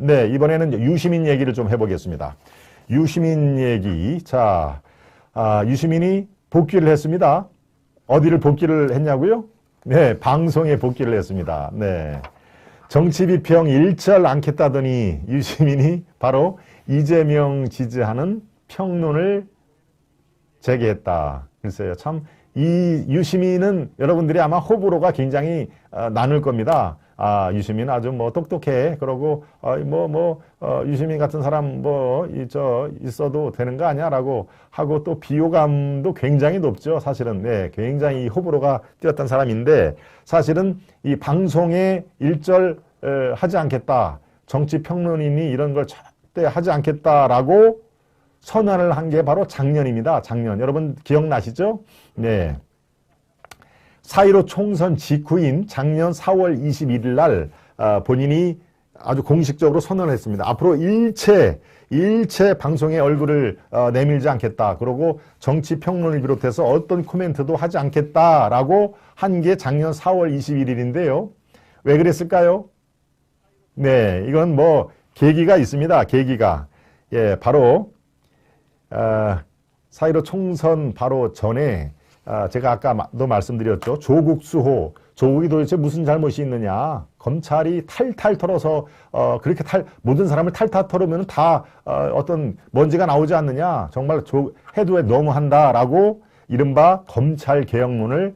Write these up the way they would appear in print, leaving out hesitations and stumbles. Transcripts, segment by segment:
네, 이번에는 유시민 얘기를 좀 해보겠습니다. 유시민 얘기. 자, 유시민이 복귀를 했습니다. 어디를 복귀를 했냐고요? 네, 방송에 복귀를 했습니다. 네. 정치 비평 일절 않겠다더니 유시민이 바로 이재명 지지하는 평론을 재개했다. 글쎄요, 참, 이 유시민은 여러분들이 아마 호불호가 굉장히 나눌 겁니다. 유시민 아주 뭐 똑똑해. 그러고, 유시민 같은 사람 있어도 되는 거 아니야? 라고 하고 또 비호감도 굉장히 높죠. 사실은. 네, 굉장히 호불호가 뛰었던 사람인데 사실은 이 방송에 일절 하지 않겠다. 정치 평론인이 이런 걸 절대 하지 않겠다라고 선언을 한 게 바로 작년입니다. 작년. 여러분 기억나시죠? 네. 4.15 총선 직후인 작년 4월 21일 날 본인이 아주 공식적으로 선언했습니다. 앞으로 일체 방송에 얼굴을 내밀지 않겠다. 그리고 정치 평론을 비롯해서 어떤 코멘트도 하지 않겠다라고 한 게 작년 4월 21일인데요. 왜 그랬을까요? 네, 이건 뭐 계기가 있습니다. 계기가. 예, 바로 4.15 총선 바로 전에 제가 아까도 말씀드렸죠. 조국 수호. 조국이 도대체 무슨 잘못이 있느냐. 검찰이 탈탈 털어서 그렇게 모든 사람을 탈탈 털으면 다 어떤 먼지가 나오지 않느냐. 정말 해도 너무한다라고 이른바 검찰개혁론을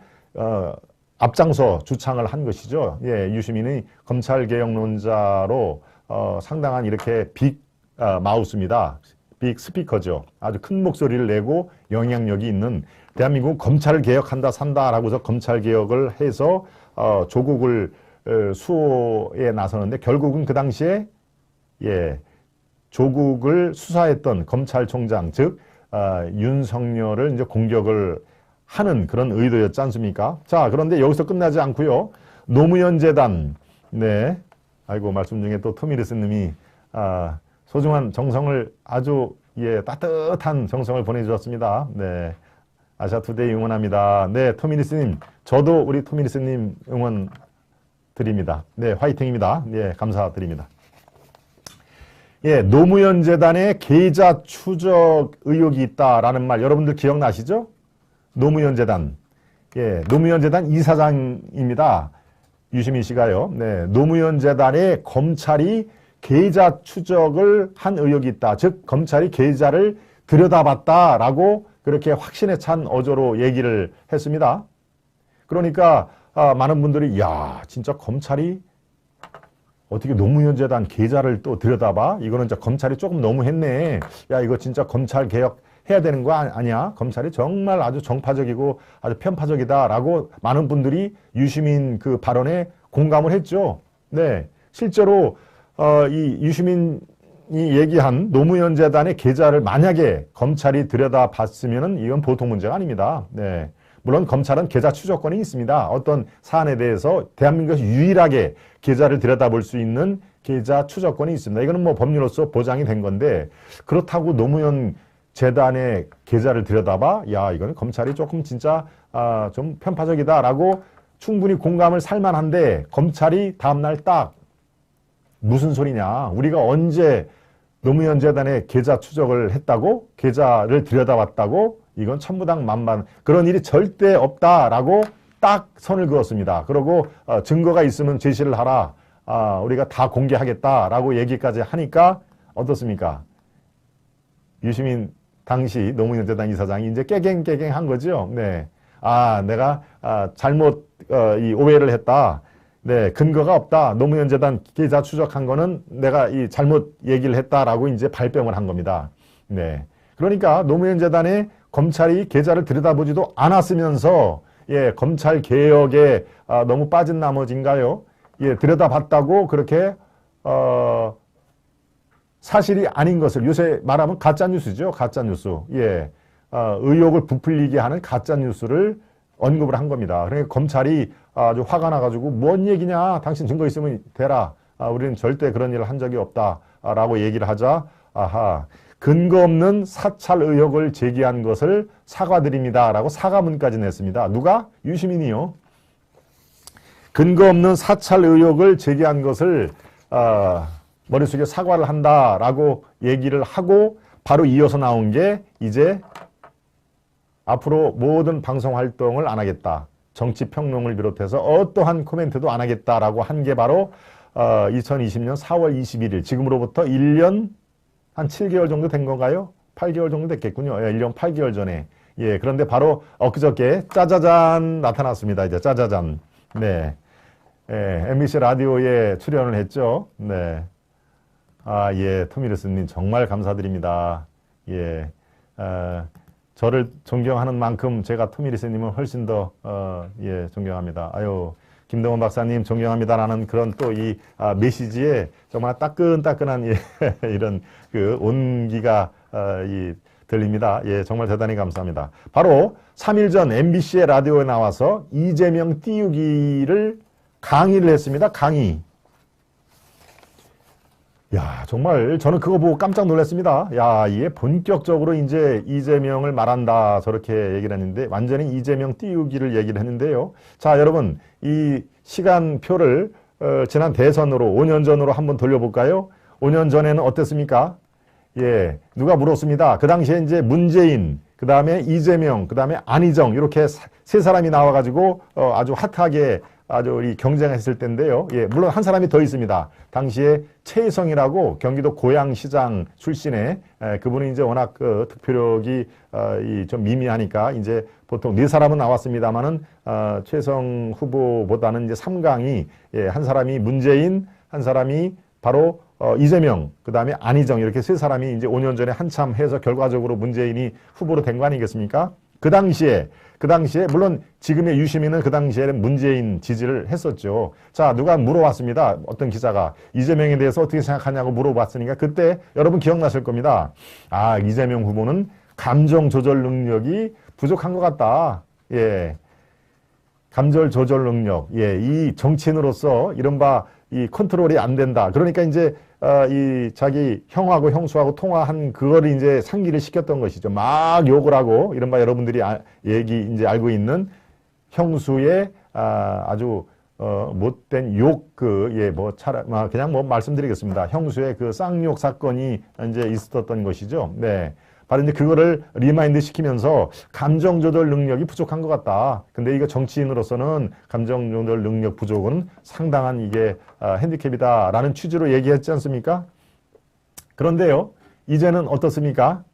앞장서 주창을 한 것이죠. 예, 유시민이 검찰개혁론자로 상당한 이렇게 빅 마우스입니다. 빅 스피커죠. 아주 큰 목소리를 내고 영향력이 있는 대한민국 검찰을 개혁한다 산다라고 해서 검찰 개혁을 해서 조국을 수호에 나서는데 결국은 그 당시에 조국을 수사했던 검찰총장 즉 윤석열을 이제 공격을 하는 그런 의도였지 않습니까? 자, 그런데 여기서 끝나지 않고요. 노무현 재단 네. 아이고 말씀 중에 또 토미르스 님이 소중한 정성을 아주 따뜻한 정성을 보내주셨습니다. 네, 아시아투데이 응원합니다. 네, 토미니스님, 저도 우리 토미니스님 응원 드립니다. 네, 화이팅입니다. 예, 감사드립니다. 예, 노무현 재단의 계좌 추적 의혹이 있다라는 말 여러분들 기억나시죠? 노무현 재단, 예, 노무현 재단 이사장입니다. 유시민 씨가요. 네, 노무현 재단의 검찰이 계좌 추적을 한 의혹이 있다. 즉 검찰이 계좌를 들여다봤다라고 그렇게 확신에 찬 어조로 얘기를 했습니다. 그러니까 많은 분들이 야 진짜 검찰이 어떻게 노무현 재단 계좌를 또 들여다봐? 이거는 진짜 검찰이 조금 너무했네. 야 이거 진짜 검찰 개혁 해야 되는 거 아니야? 검찰이 정말 아주 정파적이고 아주 편파적이다라고 많은 분들이 유시민 그 발언에 공감을 했죠. 네, 실제로 이 유시민이 얘기한 노무현 재단의 계좌를 만약에 검찰이 들여다봤으면은 이건 보통 문제가 아닙니다. 네. 물론 검찰은 계좌 추적권이 있습니다. 어떤 사안에 대해서 대한민국에서 유일하게 계좌를 들여다볼 수 있는 계좌 추적권이 있습니다. 이거는 뭐 법률로서 보장이 된 건데 그렇다고 노무현 재단의 계좌를 들여다봐? 야, 이거는 검찰이 조금 진짜 좀 편파적이다라고 충분히 공감을 살만한데 검찰이 다음날 딱 무슨 소리냐. 우리가 언제 노무현 재단의 계좌 추적을 했다고? 계좌를 들여다봤다고? 이건 천부당만반. 그런 일이 절대 없다라고 딱 선을 그었습니다. 그리고 증거가 있으면 제시를 하라. 우리가 다 공개하겠다라고 얘기까지 하니까 어떻습니까? 유시민 당시 노무현 재단 이사장이 이제 깨갱한 거죠. 네. 내가 잘못 이 오해를 했다. 네, 근거가 없다. 노무현 재단 계좌 추적한 거는 내가 이 잘못 얘기를 했다라고 이제 발뺌을 한 겁니다. 네. 그러니까 노무현 재단에 검찰이 계좌를 들여다보지도 않았으면서 예, 검찰 개혁에 너무 빠진 나머지인가요? 예, 들여다봤다고 그렇게 사실이 아닌 것을 요새 말하면 가짜 뉴스죠. 가짜 뉴스. 예. 의혹을 부풀리게 하는 가짜 뉴스를 언급을 한 겁니다. 그러니까 검찰이 아주 화가 나가지고 뭔 얘기냐? 당신 증거 있으면 대라. 우리는 절대 그런 일을 한 적이 없다라고 얘기를 하자 근거 없는 사찰 의혹을 제기한 것을 사과드립니다라고 사과문까지 냈습니다. 누가? 유시민이요. 근거 없는 사찰 의혹을 제기한 것을 머릿속에 사과를 한다라고 얘기를 하고 바로 이어서 나온 게 이제 앞으로 모든 방송 활동을 안 하겠다. 정치 평론을 비롯해서 어떠한 코멘트도 안 하겠다라고 한 게 바로 2020년 4월 21일 지금으로부터 1년 한 7개월 정도 된 건가요? 8개월 정도 됐겠군요. 1년 8개월 전에. 예, 그런데 바로 엊그저께 짜자잔 나타났습니다. 이제 짜자잔. 네. 예, MBC 라디오에 출연을 했죠. 네. 아, 예, 토미르스님 정말 감사드립니다. 예. 저를 존경하는 만큼 제가 토미르스님은 훨씬 더, 예, 존경합니다. 아유, 김동원 박사님 존경합니다라는 그런 또 이 메시지에 정말 따끈따끈한 예, 이런 그 온기가 들립니다. 예, 정말 대단히 감사합니다. 바로 3일 전 MBC의 라디오에 나와서 이재명 띄우기를 강의를 했습니다. 강의. 야, 정말 저는 그거 보고 깜짝 놀랐습니다. 야, 이게 본격적으로 이제 이재명을 말한다 저렇게 얘기를 했는데 완전히 이재명 띄우기를 얘기를 했는데요. 자, 여러분 이 시간표를 지난 대선으로 5년 전으로 한번 돌려볼까요? 5년 전에는 어땠습니까? 예, 누가 물었습니다. 그 당시에 이제 문재인, 그 다음에 이재명, 그 다음에 안희정 이렇게 세 사람이 나와가지고 아주 핫하게 아주 우리 경쟁했을 때인데요. 예, 물론 한 사람이 더 있습니다. 당시에 최희성이라고 경기도 고양시장 출신의 그분이 이제 워낙 그 득표력이 좀 미미하니까 이제 보통 네 사람은 나왔습니다만은 최희성 후보보다는 이제 3강이 예, 한 사람이 문재인, 한 사람이 바로 이재명, 그 다음에 안희정 이렇게 세 사람이 이제 5년 전에 한참 해서 결과적으로 문재인이 후보로 된 거 아니겠습니까? 그 당시에 물론 지금의 유시민은 그 당시에는 문재인 지지를 했었죠. 자, 누가 물어봤습니다. 어떤 기자가 이재명에 대해서 어떻게 생각하냐고 물어봤으니까 그때 여러분 기억나실 겁니다. 아, 이재명 후보는 감정 조절 능력이 부족한 것 같다. 예. 감정 조절 능력. 예. 이 정치인으로서 이른바 이 컨트롤이 안 된다. 그러니까 이제 이 자기 형하고 형수하고 통화한 그거를 이제 상기를 시켰던 것이죠. 막 욕을 하고 이른바 여러분들이 이제 알고 있는 형수의 아주 못된 욕 그냥 뭐 말씀드리겠습니다. 형수의 그 쌍욕 사건이 이제 있었던 것이죠. 네. 바로 이제 그거를 리마인드 시키면서 감정 조절 능력이 부족한 것 같다. 근데 이거 정치인으로서는 감정 조절 능력 부족은 상당한 이게 핸디캡이다라는 취지로 얘기했지 않습니까? 그런데요, 이제는 어떻습니까?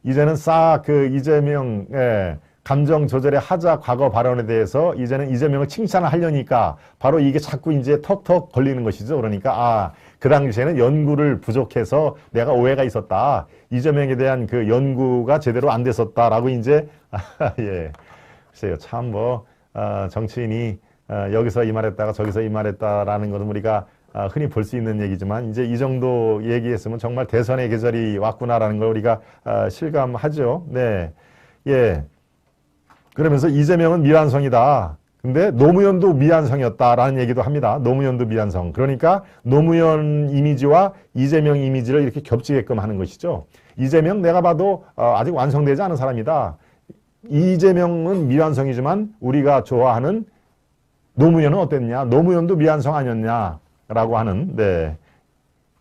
이제는 싹 그 이재명의 감정 조절의 하자 과거 발언에 대해서 이제는 이재명을 칭찬을 하려니까 바로 이게 자꾸 이제 턱턱 걸리는 것이죠. 그러니까 그 당시에는 연구를 부족해서 내가 오해가 있었다. 이재명에 대한 그 연구가 제대로 안 됐었다라고 이제 예, 글쎄요, 참 정치인이 여기서 이 말했다가 저기서 이 말했다라는 것은 우리가 흔히 볼 수 있는 얘기지만 이제 이 정도 얘기했으면 정말 대선의 계절이 왔구나라는 걸 우리가 실감하죠. 네, 예. 그러면서 이재명은 미완성이다. 근데 노무현도 미완성이었다라는 얘기도 합니다. 노무현도 미완성. 그러니까 노무현 이미지와 이재명 이미지를 이렇게 겹치게끔 하는 것이죠. 이재명 내가 봐도 아직 완성되지 않은 사람이다. 이재명은 미완성이지만 우리가 좋아하는 노무현은 어땠냐? 노무현도 미완성 아니었냐라고 하는 네.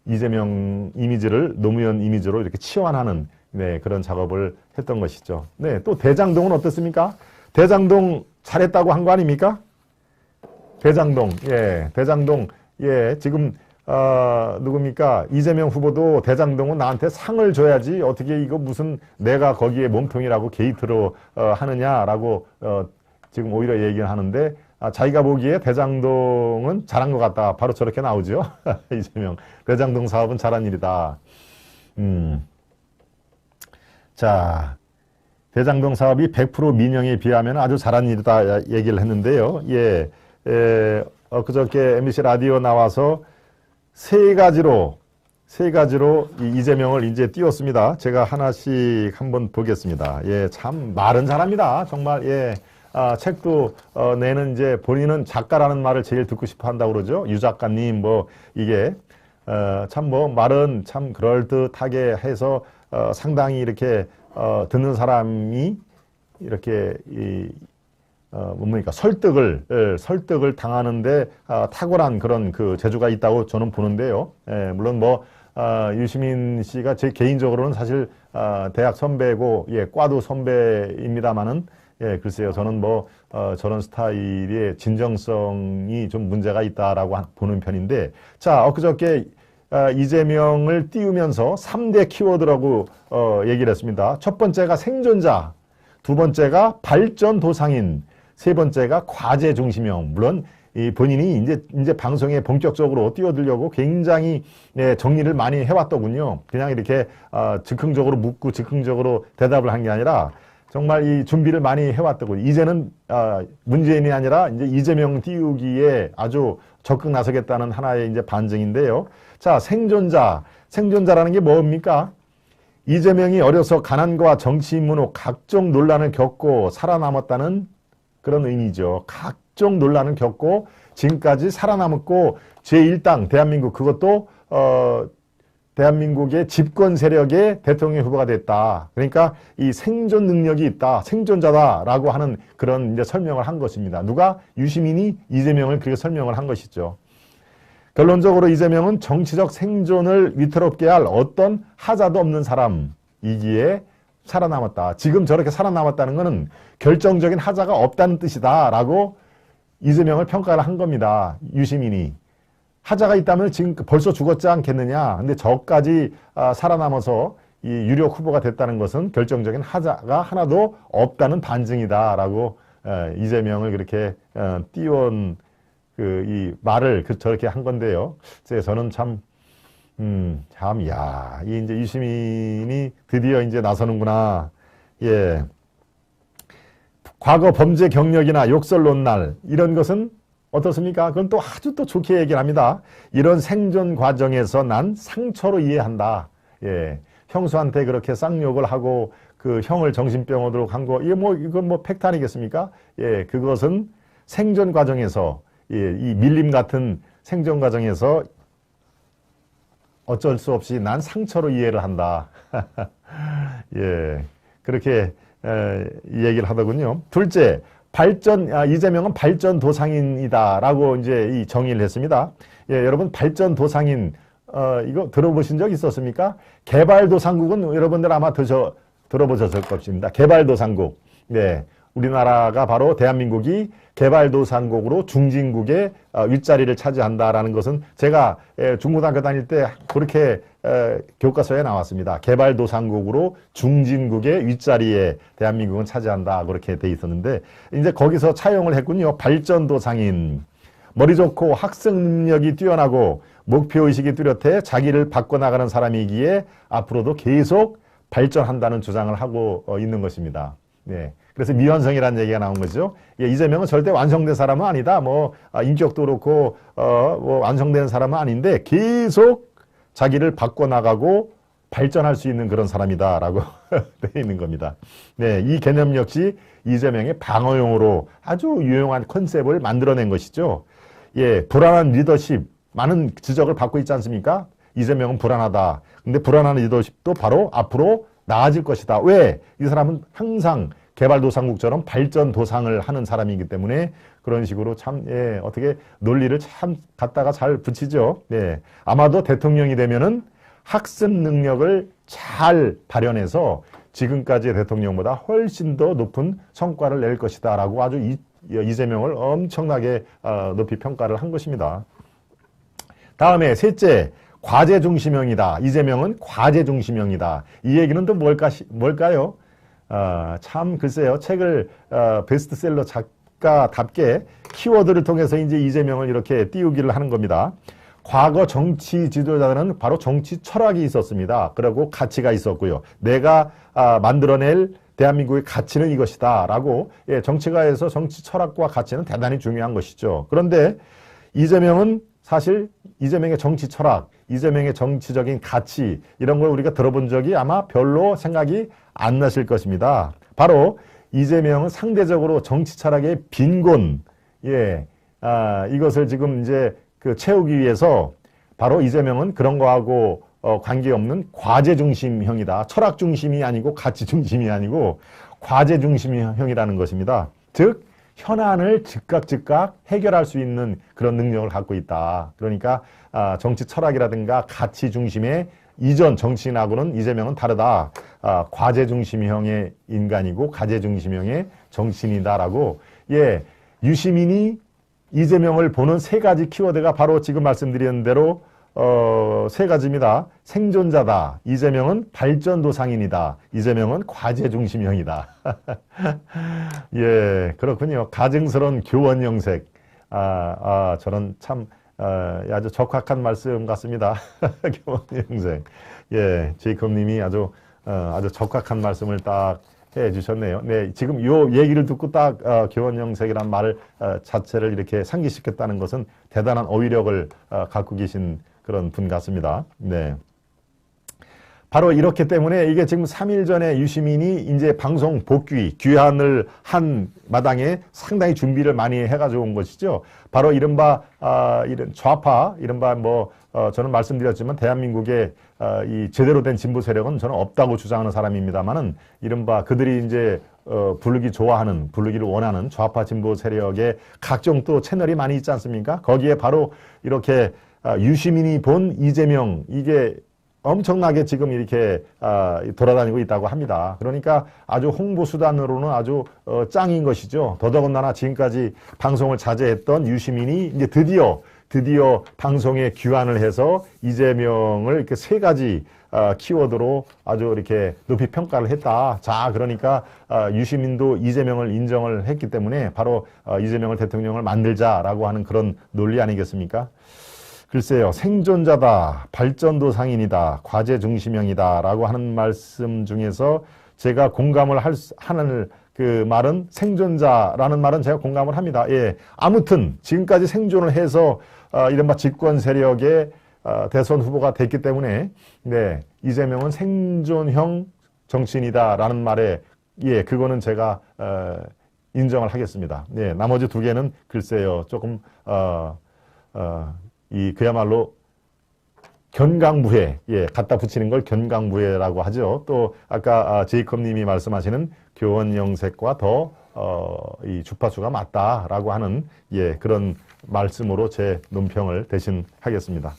이재명 이미지를 노무현 이미지로 이렇게 치환하는 네, 그런 작업을 했던 것이죠. 네, 또 대장동은 어떻습니까? 대장동 잘했다고 한 거 아닙니까? 대장동, 예, 대장동, 예, 지금, 누굽니까? 이재명 후보도 대장동은 나한테 상을 줘야지 어떻게 이거 무슨 내가 거기에 몸통이라고 게이트로 하느냐라고 지금 오히려 얘기를 하는데 자기가 보기에 대장동은 잘한 것 같다. 바로 저렇게 나오죠. 이재명. 대장동 사업은 잘한 일이다. 자, 대장동 사업이 100% 민영에 비하면 아주 잘한 일이다 얘기를 했는데요. 예, 그저께 MBC 라디오 나와서 세 가지로 이재명을 이제 띄웠습니다. 제가 하나씩 한번 보겠습니다. 예, 참 말은 잘합니다. 정말 예, 책도 내는 이제 본인은 작가라는 말을 제일 듣고 싶어 한다고 그러죠. 유 작가님 이게 참 말은 참 그럴듯하게 해서 상당히 이렇게 듣는 사람이 이렇게 뭡니까 설득을 당하는데 탁월한 그런 그 재주가 있다고 저는 보는데요. 물론 뭐 유시민 씨가 제 개인적으로는 사실 대학 선배고 과도 선배입니다만은 글쎄요 저는 뭐 저런 스타일의 진정성이 좀 문제가 있다라고 보는 편인데 자 엊그저께 이재명을 띄우면서 3대 키워드라고 얘기를 했습니다. 첫 번째가 생존자, 두 번째가 발전도상인, 세 번째가 과제 중심형. 물론 이 본인이 이제 방송에 본격적으로 뛰어들려고 굉장히 정리를 많이 해왔더군요. 그냥 이렇게 즉흥적으로 묻고 즉흥적으로 대답을 한 게 아니라 정말 이 준비를 많이 해왔더군요. 이제는 문재인이 아니라 이제 이재명 띄우기에 아주 적극 나서겠다는 하나의 이제 반증인데요. 자, 생존자라는 게 뭡니까? 이재명이 어려서 가난과 정치 인문호 각종 논란을 겪고 살아남았다는 그런 의미죠. 각종 논란을 겪고 지금까지 살아남았고 제1당 대한민국 그것도 대한민국의 집권 세력의 대통령 후보가 됐다. 그러니까 이 생존 능력이 있다. 생존자다라고 하는 그런 이제 설명을 한 것입니다. 누가? 유시민이 이재명을 그렇게 설명을 한 것이죠. 결론적으로 이재명은 정치적 생존을 위태롭게 할 어떤 하자도 없는 사람이기에 살아남았다. 지금 저렇게 살아남았다는 것은 결정적인 하자가 없다는 뜻이다 라고 이재명을 평가를 한 겁니다. 유시민이. 하자가 있다면 지금 벌써 죽었지 않겠느냐. 근데 저까지 살아남아서 이 유력 후보가 됐다는 것은 결정적인 하자가 하나도 없다는 반증이다 라고 이재명을 그렇게 띄운 이 말을 저렇게 한 건데요. 저는 이 이제 유시민이 드디어 이제 나서는구나. 예. 과거 범죄 경력이나 욕설 논날, 이런 것은 어떻습니까? 그건 또 아주 또 좋게 얘기를 합니다. 이런 생존 과정에서 난 상처로 이해한다. 예. 형수한테 그렇게 쌍욕을 하고 그 형을 정신병원으로 간 거, 이건 뭐 팩트 아니겠습니까? 예. 그것은 생존 과정에서 이 밀림 같은 생존 과정에서 어쩔 수 없이 난 상처로 이해를 한다. 예, 그렇게 얘기를 하더군요. 둘째, 이재명은 발전도상인이다라고 이제 이 정의를 했습니다. 예, 여러분 발전도상인 이거 들어보신 적 있었습니까? 개발도상국은 여러분들 아마 들어보셨을 것입니다. 개발도상국. 네. 우리나라가 바로 대한민국이 개발도상국으로 중진국의 윗자리를 차지한다라는 것은 제가 중고등학교 다닐 때 그렇게 교과서에 나왔습니다. 개발도상국으로 중진국의 윗자리에 대한민국은 차지한다 그렇게 돼 있었는데 이제 거기서 차용을 했군요. 발전도상인. 머리 좋고 학습 능력이 뛰어나고 목표의식이 뚜렷해 자기를 바꿔나가는 사람이기에 앞으로도 계속 발전한다는 주장을 하고 있는 것입니다. 네. 그래서 미완성이라는 얘기가 나온 거죠. 이재명은 절대 완성된 사람은 아니다. 인격도 그렇고, 완성된 사람은 아닌데, 계속 자기를 바꿔나가고 발전할 수 있는 그런 사람이다라고 되어 있는 겁니다. 네. 이 개념 역시 이재명의 방어용으로 아주 유용한 컨셉을 만들어낸 것이죠. 예. 불안한 리더십, 많은 지적을 받고 있지 않습니까? 이재명은 불안하다. 근데 불안한 리더십도 바로 앞으로 나아질 것이다. 왜? 이 사람은 항상 개발도상국처럼 발전도상을 하는 사람이기 때문에 그런 식으로 어떻게 논리를 참 갖다가 잘 붙이죠. 네. 아마도 대통령이 되면은 학습 능력을 잘 발현해서 지금까지의 대통령보다 훨씬 더 높은 성과를 낼 것이다 라고 아주 이재명을 엄청나게 높이 평가를 한 것입니다. 다음에 셋째, 과제 중심형이다. 이재명은 과제 중심형이다. 이 얘기는 또 뭘까요? 참 글쎄요. 책을 베스트셀러 작가답게 키워드를 통해서 이제 이재명을 이렇게 띄우기를 하는 겁니다. 과거 정치 지도자들은 바로 정치 철학이 있었습니다. 그리고 가치가 있었고요. 내가 만들어낼 대한민국의 가치는 이것이다 라고 정치가에서 정치 철학과 가치는 대단히 중요한 것이죠. 그런데 이재명은 사실 이재명의 정치 철학, 이재명의 정치적인 가치 이런 걸 우리가 들어본 적이 아마 별로 생각이 안 나실 것입니다. 바로 이재명은 상대적으로 정치 철학의 빈곤, 이것을 지금 이제 채우기 위해서 바로 이재명은 그런 거하고 관계없는 과제 중심형이다. 철학 중심이 아니고 가치 중심이 아니고 과제 중심형이라는 것입니다. 즉 현안을 즉각 해결할 수 있는 그런 능력을 갖고 있다. 그러니까 정치 철학이라든가 가치 중심의 이전 정치인하고는 이재명은 다르다. 과제 중심형의 인간이고 가제 중심형의 정치인이다라고 유시민이 이재명을 보는 세 가지 키워드가 바로 지금 말씀드린 대로 세 가지입니다. 생존자다. 이재명은 발전도상인이다. 이재명은 과제 중심형이다. 예, 그렇군요. 가증스러운 교원영색. 저는 참 아주 적확한 말씀 같습니다. 교원영색. 예, 제이콥님이 아주 적확한 말씀을 딱 해주셨네요. 네, 지금 요 얘기를 듣고 딱 교원영색이란 말 자체를 이렇게 상기시켰다는 것은 대단한 어휘력을 갖고 계신 그런 분 같습니다. 네. 바로 이렇기 때문에 이게 지금 3일 전에 유시민이 이제 방송 복귀, 귀환을 한 마당에 상당히 준비를 많이 해가지고 온 것이죠. 바로 이른바, 이런 좌파, 이른바 저는 말씀드렸지만 대한민국에 이 제대로 된 진보 세력은 저는 없다고 주장하는 사람입니다만은 이른바 그들이 이제 부르기를 원하는 좌파 진보 세력의 각종 또 채널이 많이 있지 않습니까? 거기에 바로 이렇게 유시민이 본 이재명, 이게 엄청나게 지금 이렇게 돌아다니고 있다고 합니다. 그러니까 아주 홍보수단으로는 아주 짱인 것이죠. 더더군다나 지금까지 방송을 자제했던 유시민이 이제 드디어 방송에 귀환을 해서 이재명을 이렇게 세 가지 키워드로 아주 이렇게 높이 평가를 했다. 자, 그러니까 유시민도 이재명을 인정을 했기 때문에 바로 이재명을 대통령을 만들자라고 하는 그런 논리 아니겠습니까? 글쎄요, 생존자다, 발전도상인이다, 과제 중심형이다 라고 하는 말씀 중에서 제가 공감을 하는 그 말은 생존자라는 말은 제가 공감을 합니다. 예, 아무튼 지금까지 생존을 해서 이른바 집권 세력의 대선 후보가 됐기 때문에 네, 이재명은 생존형 정치인이다라는 말에 그거는 제가 인정을 하겠습니다. 네, 나머지 두 개는 글쎄요, 조금 그야말로 견강부회, 갖다 붙이는 걸 견강부회라고 하죠. 또 아까 제이콥님이 말씀하시는 교원영색과 더 이 주파수가 맞다라고 하는 그런 말씀으로 제 논평을 대신하겠습니다.